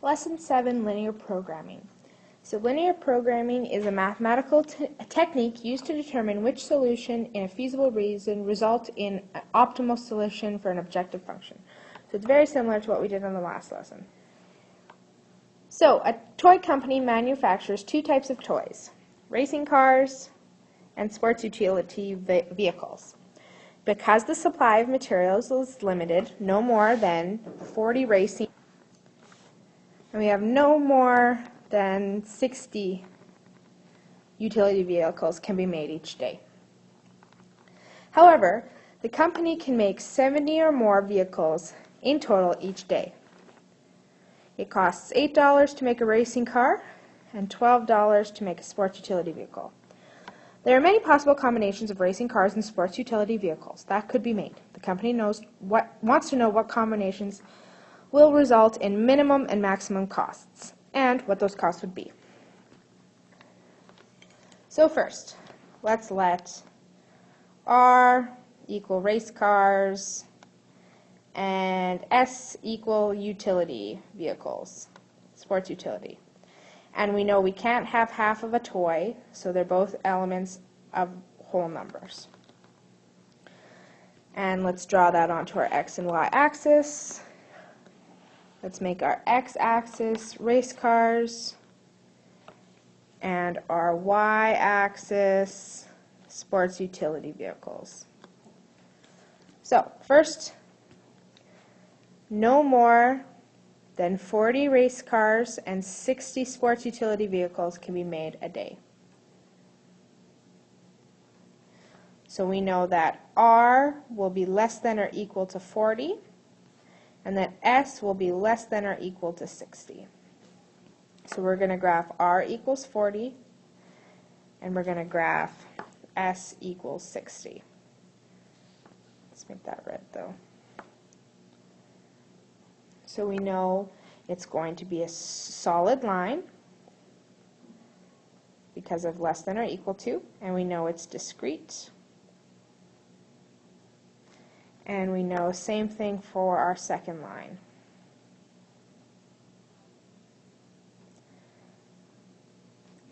Lesson 7, Linear Programming. So linear programming is a mathematical technique used to determine which solution in a feasible reason result in an optimal solution for an objective function. So it's very similar to what we did in the last lesson. So a toy company manufactures two types of toys, racing cars and sports utility vehicles. Because the supply of materials is limited, no more than 40 racing, and we have no more than 60 utility vehicles can be made each day. However, the company can make 70 or more vehicles in total each day. It costs $8 to make a racing car and $12 to make a sports utility vehicle. There are many possible combinations of racing cars and sports utility vehicles that could be made. The company wants to know what combinations will result in minimum and maximum costs, and what those costs would be. So first, let's let R equal race cars and S equal utility vehicles, sports utility. And we know we can't have half of a toy, so they're both elements of whole numbers. And let's draw that onto our X and Y axis. Let's make our X-axis race cars and our Y-axis sports utility vehicles. So first, no more than 40 race cars and 60 sports utility vehicles can be made a day. So we know that R will be less than or equal to 40, and that S will be less than or equal to 60. So we're going to graph R equals 40, and we're going to graph S equals 60. Let's make that red though. So we know it's going to be a solid line because of less than or equal to, and we know it's discrete. And we know same thing for our second line.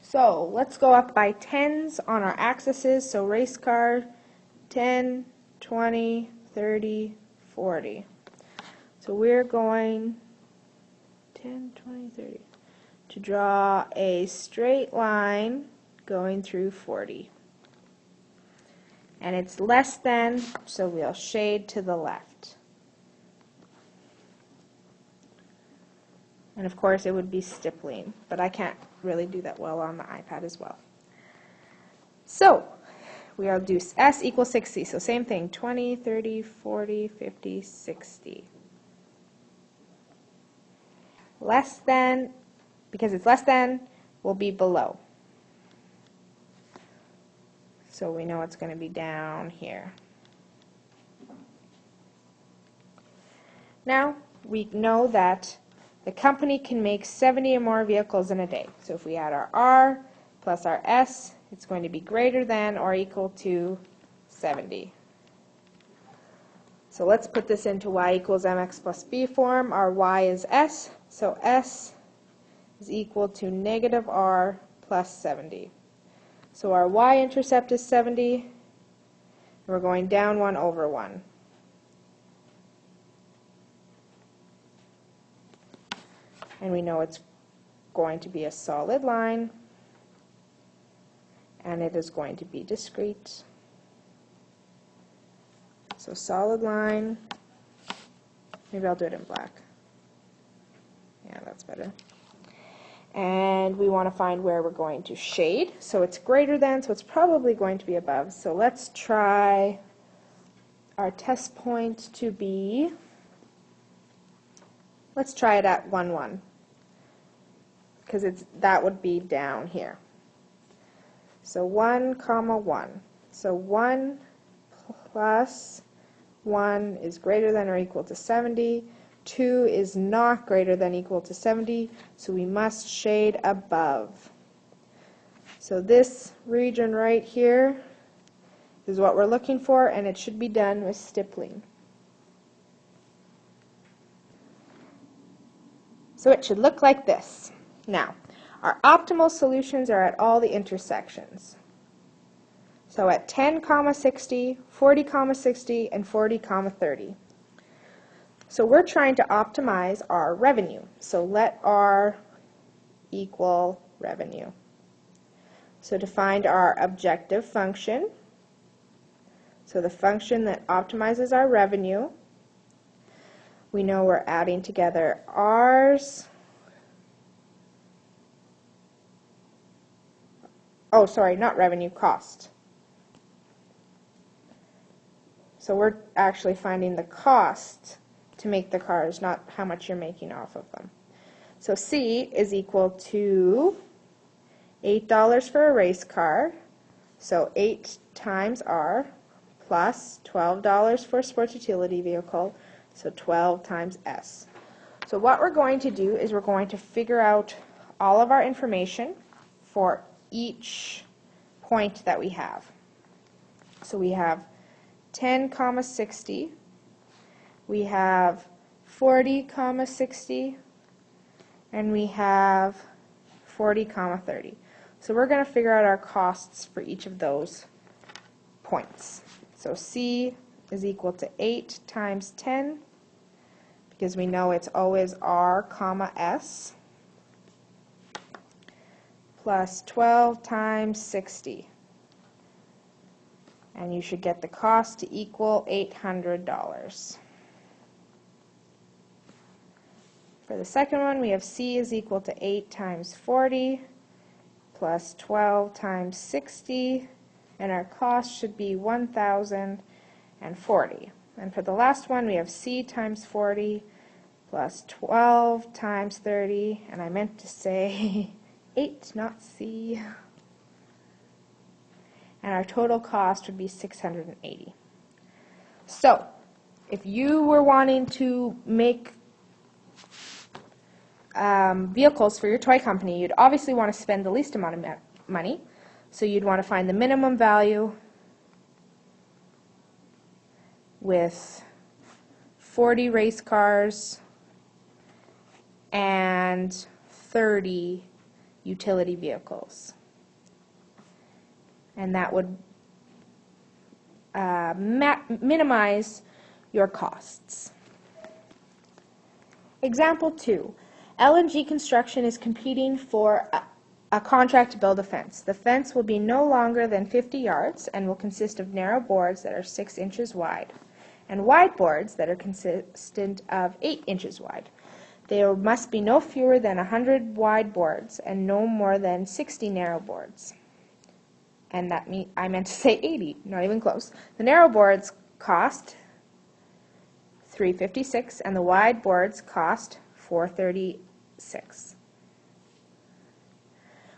So let's go up by tens on our axes. So race car, 10, 20, 30, 40. So we're going 10, 20, 30 to draw a straight line going through 40. And it's less than, so we'll shade to the left. And of course it would be stippling, but I can't really do that well on the iPad as well. So we'll do S equals 60, so same thing, 20, 30, 40, 50, 60. Less than, because it's less than, will be below. So we know it's going to be down here. Now, we know that the company can make 70 or more vehicles in a day. So if we add our R plus our S, it's going to be greater than or equal to 70. So let's put this into y equals mx plus b form. Our y is S, so S is equal to negative R plus 70. So our y-intercept is 70, and we're going down 1 over 1. And we know it's going to be a solid line, and it is going to be discrete. So solid line, maybe I'll do it in black. Yeah, that's better. And we want to find where we're going to shade. So it's greater than, so it's probably going to be above. So let's try our test point to be, let's try it at 1, 1. Because that would be down here. So 1, 1. So 1 plus 1 is greater than or equal to 70. 2 is not greater than or equal to 70, so we must shade above. So this region right here is what we're looking for, and it should be done with stippling. So it should look like this. Now, our optimal solutions are at all the intersections. So at 10, 60, 40, 60, and 40, 30. So we're trying to optimize our revenue. So let R equal revenue. So to find our objective function, so the function that optimizes our revenue, we know we're adding together R's, oh sorry, not revenue, cost. So we're actually finding the cost to make the cars, not how much you're making off of them. So C is equal to $8 for a race car, so 8 times R, plus $12 for a sports utility vehicle, so 12 times S. So what we're going to do is we're going to figure out all of our information for each point that we have. So we have 10, 60, we have 40, 60, and we have 40, 30. So we're going to figure out our costs for each of those points. So C is equal to 8 times 10, because we know it's always R, S, plus 12 times 60. And you should get the cost to equal $800. For the second one, we have C is equal to 8 times 40 plus 12 times 60, and our cost should be 1,040. And for the last one, we have C times 40 plus 12 times 30, and I meant to say 8, not C. And our total cost would be $680. So, if you were wanting to make vehicles for your toy company, you'd obviously want to spend the least amount of money. So you'd want to find the minimum value with 40 race cars and 30 utility vehicles. And that would minimize your costs. Example 2. L&G Construction is competing for a contract to build a fence. The fence will be no longer than 50 yards and will consist of narrow boards that are 6 inches wide and wide boards that are consistent of 8 inches wide. There must be no fewer than 100 wide boards and no more than 60 narrow boards. And that I meant to say 80, not even close. The narrow boards cost $356 and the wide boards cost $436.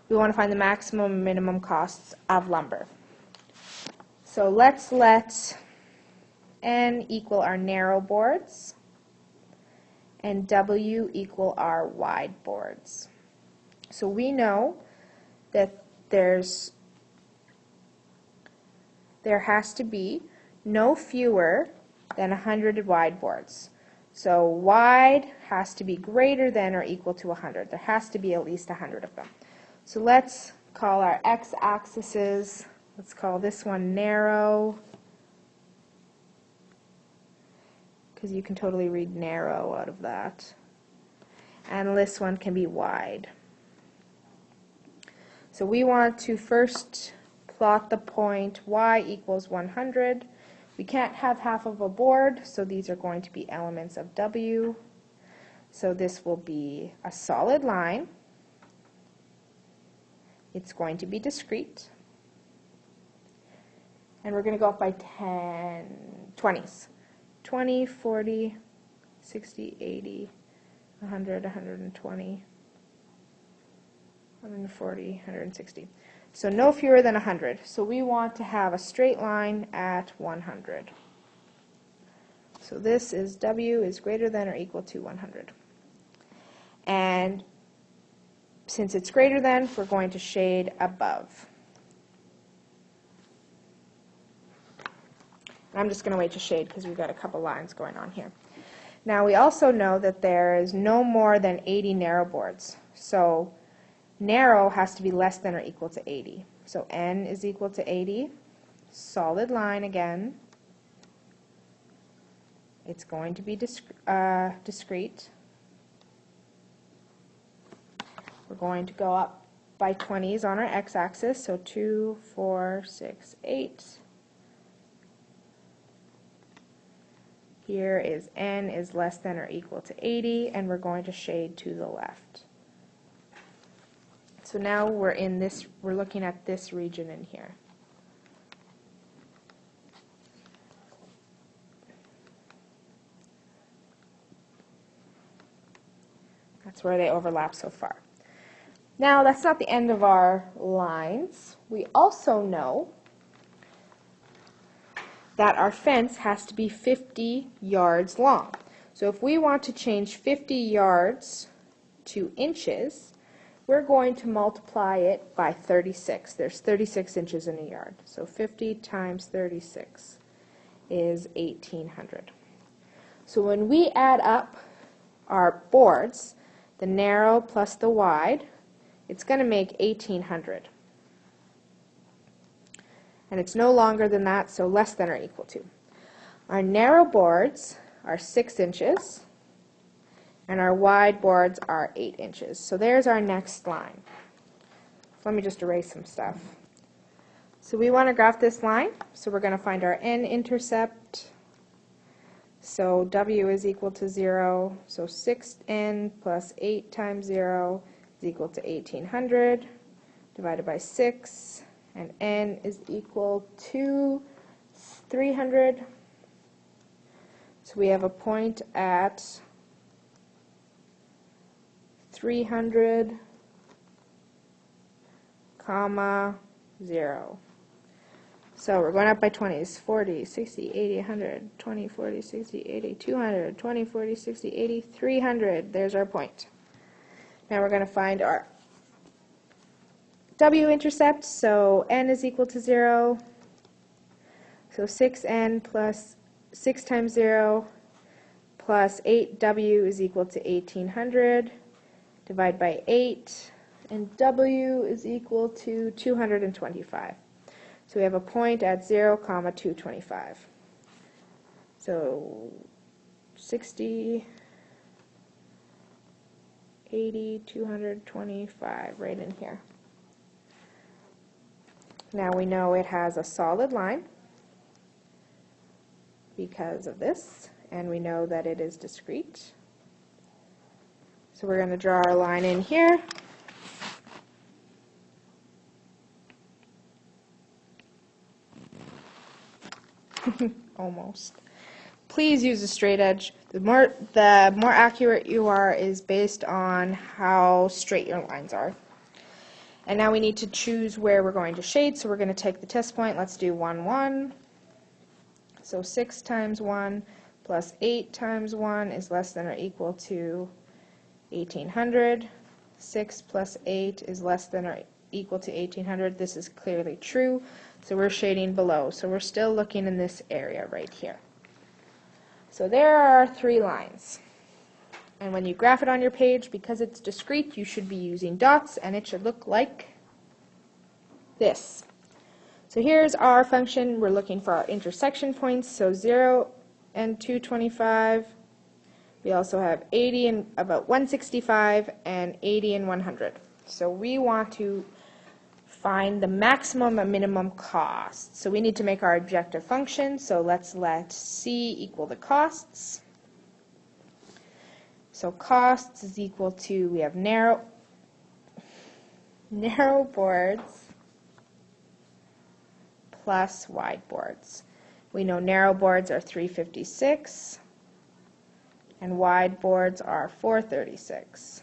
We want to find the maximum and minimum costs of lumber. So let's let N equal our narrow boards and W equal our wide boards. So we know that there has to be no fewer than 100 wide boards. So wide has to be greater than or equal to 100. There has to be at least 100 of them. So let's call our x-axes, let's call this one narrow, because you can totally read narrow out of that. And this one can be wide. So we want to first plot the point y equals 100. We can't have half of a board, so these are going to be elements of W. So this will be a solid line. It's going to be discrete. And we're going to go up by 20s. 20, 40, 60, 80, 100, 120, 140, 160. So no fewer than 100. So we want to have a straight line at 100. So this is W is greater than or equal to 100. And since it's greater than, we're going to shade above. And I'm just going to wait to shade because we've got a couple lines going on here. Now we also know that there is no more than 80 narrow boards. So narrow has to be less than or equal to 80. So n is equal to 80. Solid line again. It's going to be discrete. We're going to go up by 20s on our x-axis. So 2, 4, 6, 8. Here is n is less than or equal to 80, and we're going to shade to the left. So now we're looking at this region in here. That's where they overlap so far. Now that's not the end of our lines. We also know that our fence has to be 50 yards long. So if we want to change 50 yards to inches, we're going to multiply it by 36. There's 36 inches in a yard. So 50 times 36 is 1,800. So when we add up our boards, the narrow plus the wide, it's going to make 1,800. And it's no longer than that, so less than or equal to. Our narrow boards are 6 inches, and our wide boards are 8 inches. So there's our next line. So let me just erase some stuff. So we want to graph this line, so we're going to find our n-intercept. So w is equal to 0, so 6n plus 8 times 0 is equal to 1,800 divided by 6. And n is equal to 300. So we have a point at 300, comma, 0. So we're going up by 20s, 40, 60, 80, 100, 20, 40, 60, 80, 200, 20, 40, 60, 80, 300. There's our point. Now we're going to find our w-intercept, so n is equal to 0, so 6n plus 6 times 0 plus 8w is equal to 1,800, divide by 8, and w is equal to 225. So we have a point at 0, comma 225. So 60, 80, 225, right in here. Now we know it has a solid line because of this, and we know that it is discrete. So we're going to draw our line in here. Almost. Please use a straight edge. The more accurate you are is based on how straight your lines are. And now we need to choose where we're going to shade, so we're going to take the test point. Let's do 1, 1. So 6 times 1 plus 8 times 1 is less than or equal to 1,800. 6 plus 8 is less than or equal to 1,800. This is clearly true, so we're shading below. So we're still looking in this area right here. So there are our 3 lines. And when you graph it on your page, because it's discrete, you should be using dots, and it should look like this. So here's our function. We're looking for our intersection points, so 0 and 225. We also have 80 and about 165, and 80 and 100. So we want to find the maximum and minimum cost. So we need to make our objective function, so let's let C equal the costs. So costs is equal to, we have narrow boards plus wide boards. We know narrow boards are 356 and wide boards are 436.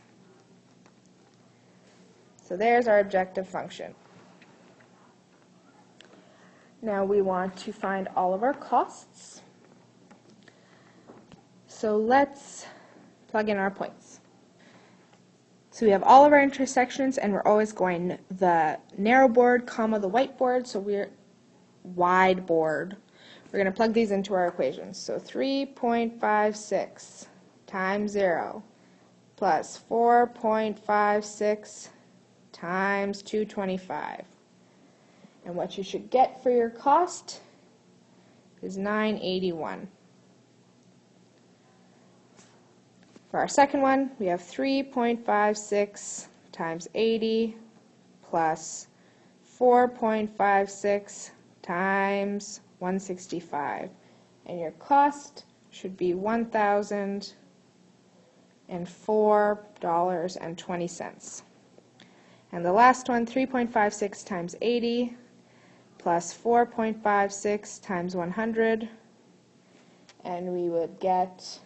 So there's our objective function. Now we want to find all of our costs. So let's plug in our points. So we have all of our intersections, and we're always going the narrow board, comma the white board, so we're wide board. We're going to plug these into our equations. So 3.56 times 0 plus 4.56 times 225. And what you should get for your cost is $9.81. For our second one, we have 3.56 times 80 plus 4.56 times 165. And your cost should be $1,004.20. And the last one, 3.56 times 80 plus 4.56 times 100, and we would get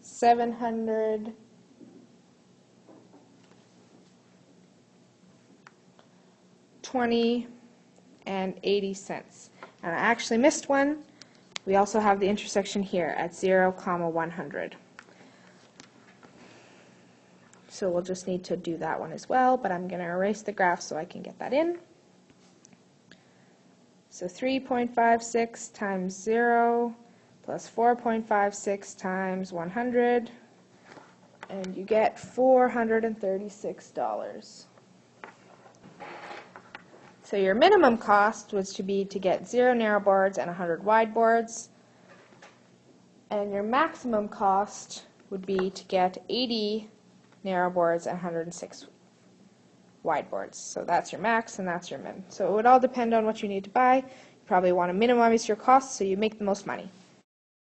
720.80. And I actually missed one. We also have the intersection here at 0, 100. So we'll just need to do that one as well, but I'm going to erase the graph so I can get that in. So 3.56 times 0 plus 4.56 times 100, and you get $436. So your minimum cost was to get 0 narrow boards and 100 wide boards, and your maximum cost would be to get 80 narrow boards and 106 wide boards. So that's your max and that's your min. So it would all depend on what you need to buy. You probably want to minimize your costs so you make the most money.